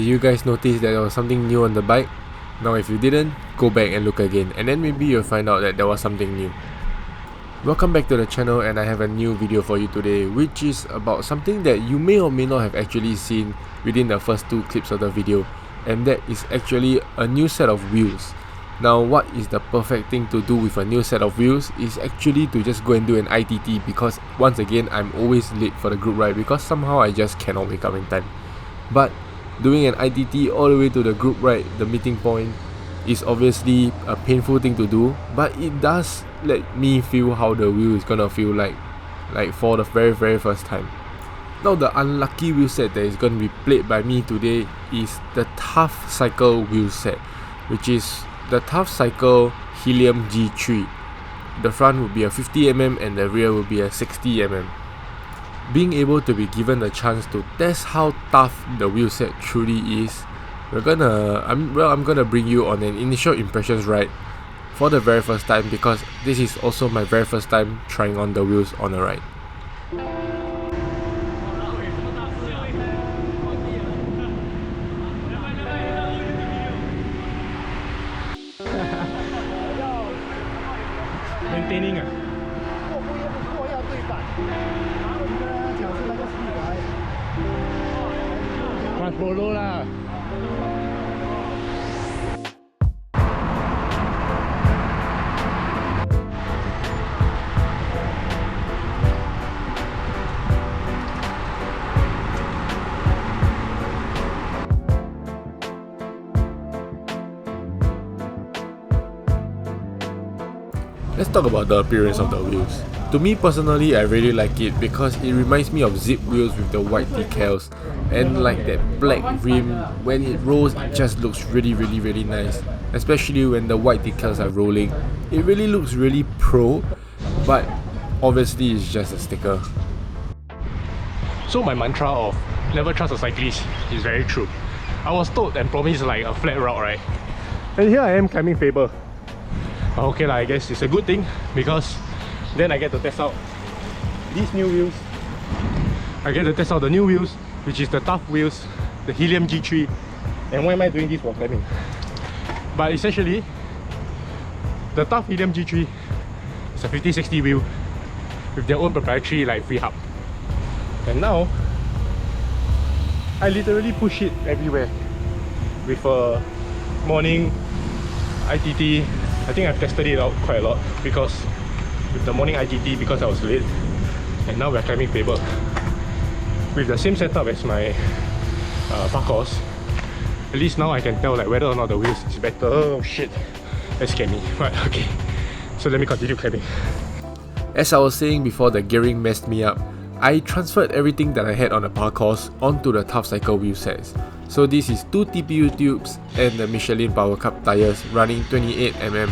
Did you guys notice that there was something new on the bike? Now if you didn't, go back and look again, and then maybe you'll find out that there was something new. Welcome back to the channel, and I have a new video for you today, which is about something that you may or may not have actually seen within the first two clips of the video, and that is actually a new set of wheels. Now what is the perfect thing to do with a new set of wheels is actually to just go and do an ITT, because once again I'm always late for the group ride because somehow I just cannot wake up in time. But doing an ITT all the way to the group ride, the meeting point, is obviously a painful thing to do, but it does let me feel how the wheel is gonna feel like for the very first time. Now the unlucky wheel set that is gonna be played by me today is the TUFFcycles wheel set, which is the TUFFcycles HELIUM G3. The front will be a 50mm and the rear will be a 60mm. Being able to be given the chance to test how tough the wheel set truly is, I'm gonna bring you on an initial impressions ride for the very first time, because this is also my very first time trying on the wheels on a ride. Maintaining 啊，快 follow 啦。Let's talk about the appearance of the wheels. To me personally, I really like it because it reminds me of zip wheels with the white decals, and like that black rim, when it rolls it just looks really nice, especially when the white decals are rolling. It really looks really pro, but obviously it's just a sticker. So my mantra of never trust a cyclist is very true. I was told and promised like a flat route, right? And here I am climbing Faber. Okay, I guess it's a good thing because then I get to test out these new wheels. I get to test out the new wheels, which is the TUFF wheels, the HELIUM G3. And why am I doing this while climbing? But essentially, the TUFF HELIUM G3 is a 50/60 wheel with their own proprietary like free hub. And now, I literally push it everywhere with a morning ITT. I think I've tested it out quite a lot because with the morning ITT, because I was late, and now we're climbing Faber with the same setup as my parkours. At least now I can tell like whether or not the wheels is better. Oh shit, that scared me. Right, okay, so let me continue climbing. As I was saying before, the gearing messed me up. I transferred everything that I had on the parkours onto the TUFFcycles wheel sets. So this is 2 TPU tubes and the Michelin Power Cup tires running 28mm.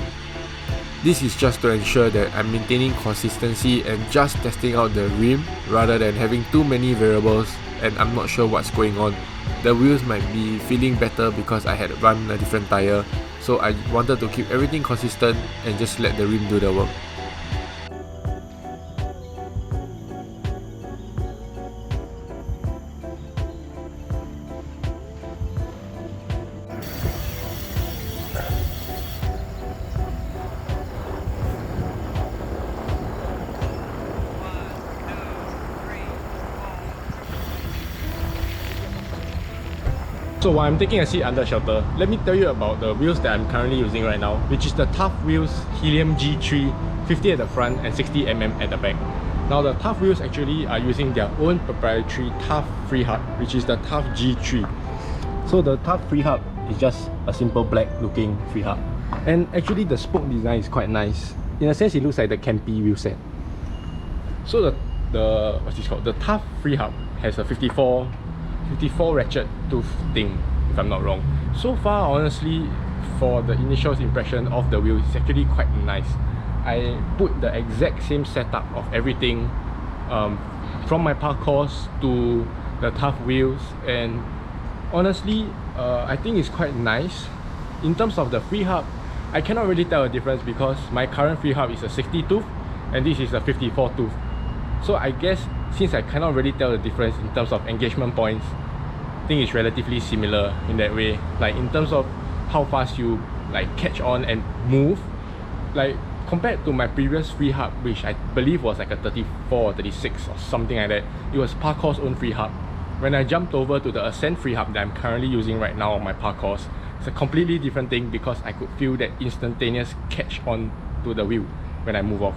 This is just to ensure that I'm maintaining consistency and just testing out the rim rather than having too many variables and I'm not sure what's going on. The wheels might be feeling better because I had run a different tire, so I wanted to keep everything consistent and just let the rim do the work. So while I'm taking a seat under shelter, let me tell you about the wheels that I'm currently using right now, which is the TUFF wheels HELIUM G3, 50 at the front and 60mm at the back. Now the TUFF wheels actually are using their own proprietary TUFF free hub, which is the TUFF G3. So the TUFF free hub is just a simple black looking free hub. And actually the spoke design is quite nice. In a sense it looks like the Campy wheel set. So the what's this called? The TUFF free hub has a 54 ratchet tooth thing, if I'm not wrong. So far, honestly, for the initial impression of the wheel, it's actually quite nice. I put the exact same setup of everything from my parkours to the TUFF wheels, and honestly, I think it's quite nice. In terms of the free hub, I cannot really tell a difference because my current free hub is a 60 tooth and this is a 54 tooth. So I guess since I cannot really tell the difference in terms of engagement points, think it's relatively similar in that way. Like in terms of how fast you like catch on and move, like compared to my previous free hub, which I believe was like a 34 or 36 or something like that. It was parkour's own free hub. When I jumped over to the Ascent free hub that I'm currently using right now on my parkours, it's a completely different thing because I could feel that instantaneous catch on to the wheel when I move off.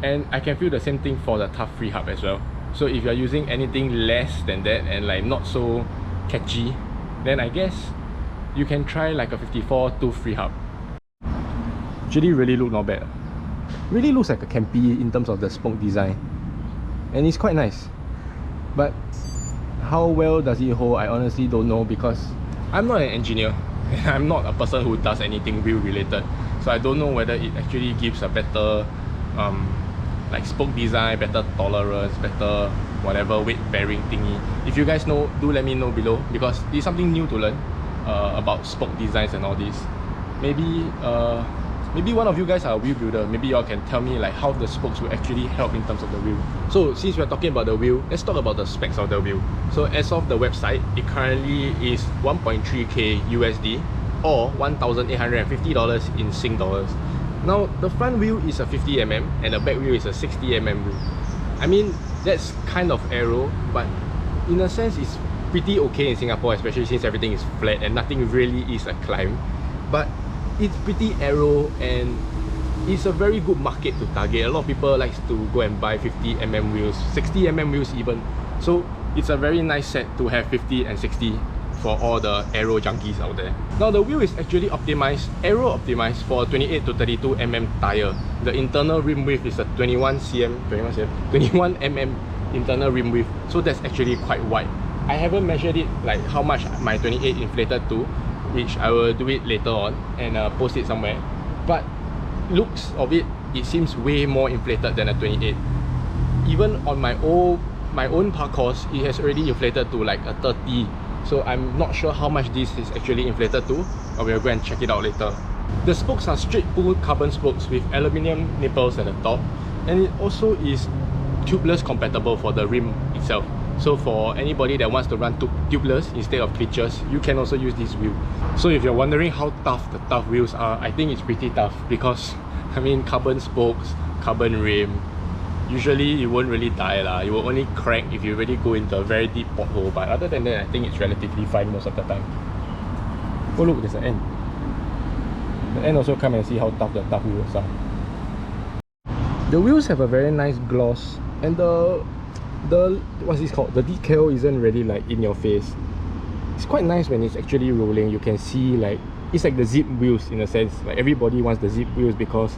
And I can feel the same thing for the TUFF free hub as well. So if you're using anything less than that and like not so catchy, then I guess you can try like a 54 TUFF free hub. Actually really look not bad. Really looks like a campy in terms of the spoke design. And it's quite nice. But how well does it hold, I honestly don't know because I'm not an engineer. I'm not a person who does anything wheel related. So I don't know whether it actually gives a better like spoke design, better tolerance, better whatever weight bearing thingy. If you guys know, do let me know below because it's something new to learn about spoke designs and all this. Maybe one of you guys are a wheel builder. Maybe y'all can tell me like how the spokes will actually help in terms of the wheel. So since we're talking about the wheel, let's talk about the specs of the wheel. So as of the website, it currently is 1.3k USD or $1,850 in Sing dollars. Now the front wheel is a 50mm and the back wheel is a 60mm wheel. I mean, that's kind of aero, but in a sense it's pretty okay in Singapore, especially since everything is flat and nothing really is a climb. But it's pretty aero and it's a very good market to target. A lot of people likes to go and buy 50mm wheels, 60mm wheels even. So it's a very nice set to have 50 and 60 for all the aero junkies out there. Now the wheel is actually optimized, aero optimized for 28 to 32mm tire. The internal rim width is a 21mm internal rim width, so that's actually quite wide. I haven't measured it like how much my 28 inflated to, which I will do it later on and post it somewhere. But looks of it, it seems way more inflated than a 28. Even on my own parkours, it has already inflated to like a 30. So I'm not sure how much this is actually inflated to, but we'll go and check it out later. The spokes are straight pull carbon spokes with aluminium nipples at the top, and it also is tubeless compatible for the rim itself. So for anybody that wants to run tubeless instead of twitchers, you can also use this wheel. So if you're wondering how tough the TUFF wheels are, I think it's pretty tough because I mean carbon spokes, carbon rim, usually you won't really die lah. You will only crack if you really go into a very deep pothole, but other than that I think it's relatively fine most of the time. Oh look, there's an end. The end also come and see how tough the TUFF wheels are. The wheels have a very nice gloss and the what's this called? The decal isn't really like in your face. It's quite nice when it's actually rolling. You can see like it's like the zip wheels in a sense. Like everybody wants the zip wheels because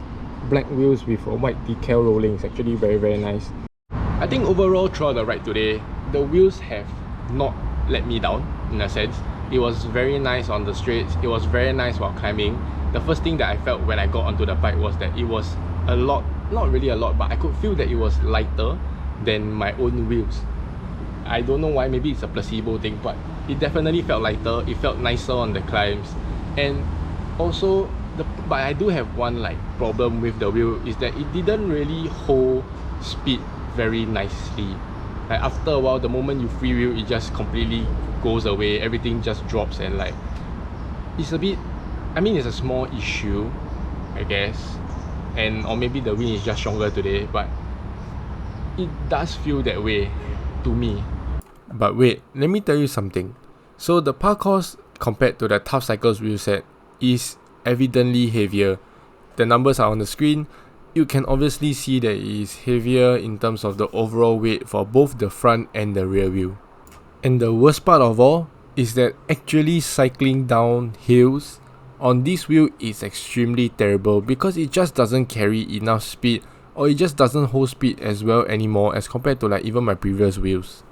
black wheels with a white decal rolling is actually very nice. I think overall throughout the ride today, the wheels have not let me down in a sense. It was very nice on the straights. It was very nice while climbing. The first thing that I felt when I got onto the bike was that it was a lot, not really a lot, but I could feel that it was lighter than my own wheels. I don't know why, maybe it's a placebo thing, but it definitely felt lighter. It felt nicer on the climbs. And also but I do have one like problem with the wheel is that it didn't really hold speed very nicely. Like after a while, the moment you freewheel, it just completely goes away. Everything just drops and like it's a bit, I mean it's a small issue I guess, and or maybe the wind is just stronger today, but it does feel that way to me. But wait, let me tell you something. So the parkours compared to the TUFFcycles wheelset is evidently heavier. The numbers are on the screen. You can obviously see that it is heavier in terms of the overall weight for both the front and the rear wheel. And the worst part of all is that actually cycling down hills on this wheel is extremely terrible because it just doesn't carry enough speed, or it just doesn't hold speed as well anymore as compared to like even my previous wheels.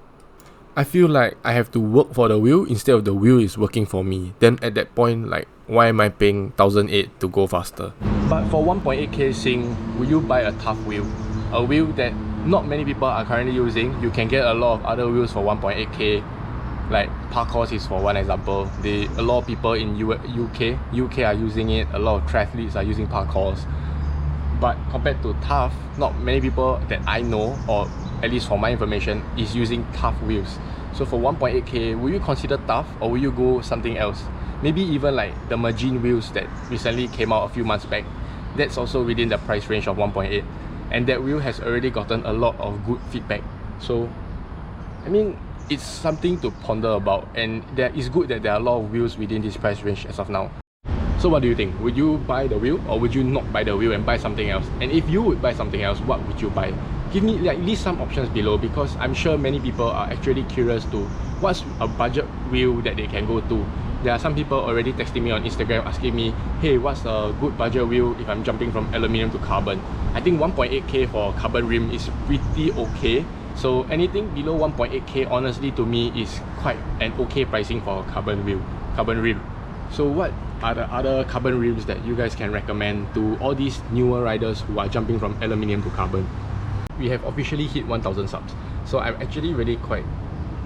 I feel like I have to work for the wheel instead of the wheel is working for me. Then at that point, like, why am I paying 1,008 to go faster? But for 1.8k Sing, will you buy a TUFF wheel? A wheel that not many people are currently using. You can get a lot of other wheels for 1.8k. Like Parkours is for one example. A lot of people in UK are using it. A lot of triathletes are using Parkours. But compared to TUFF, not many people that I know, or at least for my information, is using TUFF wheels. So for 1.8k, will you consider TUFF or will you go something else? Maybe even like the Margin wheels that recently came out a few months back. That's also within the price range of 1.8, and that wheel has already gotten a lot of good feedback. So I mean, it's something to ponder about, and it's good that there are a lot of wheels within this price range as of now. So what do you think? Would you buy the wheel or would you not buy the wheel and buy something else? And if you would buy something else, what would you buy? Give me at least some options below, because I'm sure many people are actually curious to what's a budget wheel that they can go to. There are some people already texting me on Instagram asking me, hey, what's a good budget wheel if I'm jumping from aluminium to carbon? I think 1.8k for carbon rim is pretty okay. So anything below 1.8k, honestly, to me is quite an okay pricing for a carbon rim. So what are the other carbon rims that you guys can recommend to all these newer riders who are jumping from aluminium to carbon? We have officially hit 1000 subs, so I'm actually really quite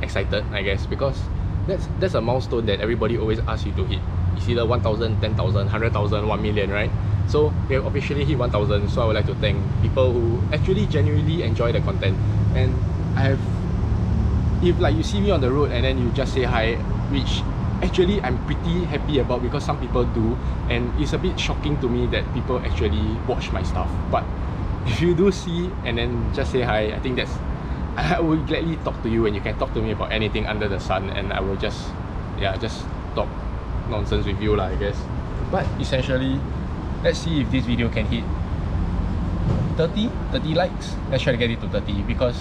excited, I guess, because that's a milestone that everybody always asks you to hit. It's either 1000, 10,000, 100,000, 1 million, right? So we have officially hit 1000, so I would like to thank people who actually genuinely enjoy the content. And if like you see me on the road and then you just say hi, which actually I'm pretty happy about, because some people do, and it's a bit shocking to me that people actually watch my stuff. But if you do see and then just say hi, I think I will gladly talk to you, and you can talk to me about anything under the sun, and I will just talk nonsense with you lah, I guess. But essentially, let's see if this video can hit 30 likes. Let's try to get it to 30, because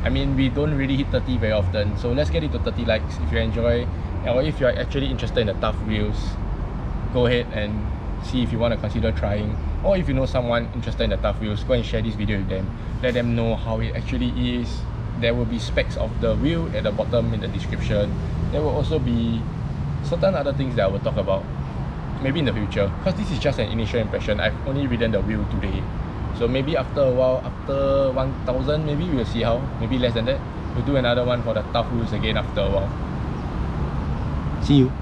I mean, we don't really hit 30 very often. So let's get it to 30 likes. If you enjoy, or if you're actually interested in the TUFF wheels, go ahead and see if you want to consider trying. Or if you know someone interested in the TUFF wheels, go and share this video with them. Let them know how it actually is. There will be specs of the wheel at the bottom in the description. There will also be certain other things that I will talk about maybe in the future, because this is just an initial impression. I've only ridden the wheel today, so maybe after a while, after 1000, maybe we'll see how. Maybe less than that, we'll do another one for the TUFF wheels again after a while. See you.